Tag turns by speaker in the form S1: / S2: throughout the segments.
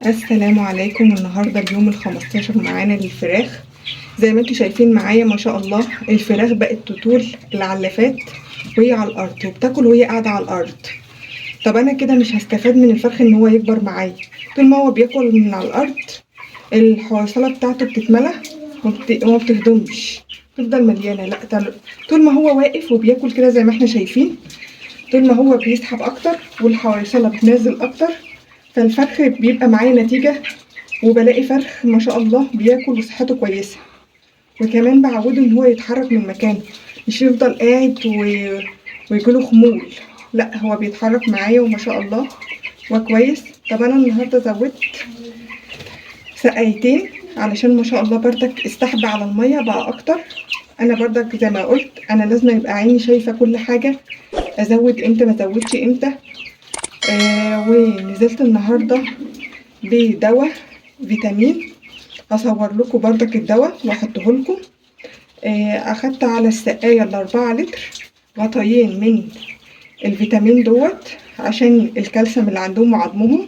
S1: السلام عليكم. النهارده اليوم ال15 معانا للفراخ. زي ما انتم شايفين معايا ما شاء الله الفراخ بقت تطول العلافات وهي على الارض وبتاكل وهي قاعده على الارض. طب انا كده مش هستفاد من الفرخ ان هو يكبر معايا. طول ما هو بياكل من على الارض الحوصله بتاعته بتتملى وما بتهضمش، تفضل مليانه. لا، طول ما هو واقف وبياكل كده زي ما احنا شايفين، طول ما هو بيسحب اكتر والحوصله بتنزل اكتر، فالفرخ بيبقى معايا نتيجة، وبلاقي فرخ ما شاء الله بياكل وصحته كويسة. وكمان بعوده ان هو يتحرك من مكانه، مش يفضل قاعد ويجيله خمول. لا، هو بيتحرك معايا وما شاء الله وكويس. طب انا النهارده زودت سقايتين علشان ما شاء الله بردك السحب على المية بقى اكتر. انا بردك زي ما قلت انا لازم يبقى عيني شايفة كل حاجة، ازود امتى ما ازودش امتى. ونزلت النهارده بدواء فيتامين، هصور لكم بردك الدواء واحطه لكم. اخدت على السقايه ال4 لتر غطيين من الفيتامين دوت عشان الكالسيوم اللي عندهم وعظمهم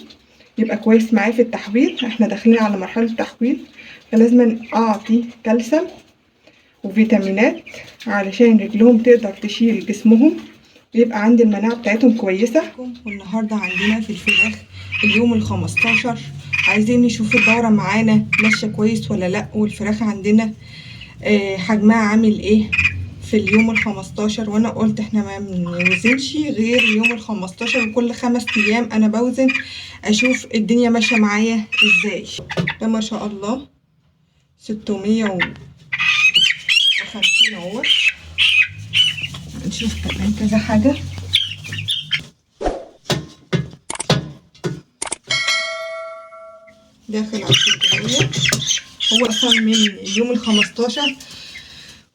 S1: يبقى كويس معايا في التحويل. احنا داخلين على مرحله تحويل، فلازم اعطي كالسيوم وفيتامينات علشان رجلهم تقدر تشيل جسمهم ويبقى عندي المناعه بتاعتهم كويسه. والنهارده عندنا في الفراخ اليوم ال15، عايزين نشوف الدورة معانا ماشية كويس ولا لا، والفراخ عندنا حجمها عامل ايه في اليوم ال15. وانا قلت احنا ما بنوزنش غير اليوم ال15، وكل 5 ايام انا بوزن اشوف الدنيا ماشية معايا ازاي. ده ما شاء الله 650 اهوت. نشوف كمان كذا حاجة. داخل على 600. هو اصلا من اليوم ال15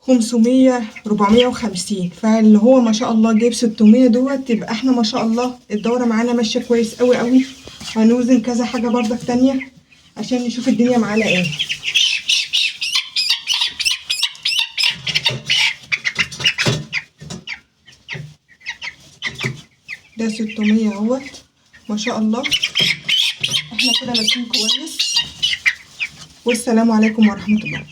S1: 500 450، فاللي هو ما شاء الله جايب 600 دوت، يبقى احنا ما شاء الله الدورة معانا ماشية كويس قوي قوي. هنوزن كذا حاجة بردك تانية عشان نشوف الدنيا معانا ايه. ده 600 اهوت ما شاء الله. احنا كده ماشيين كويس، والسلام عليكم ورحمة الله.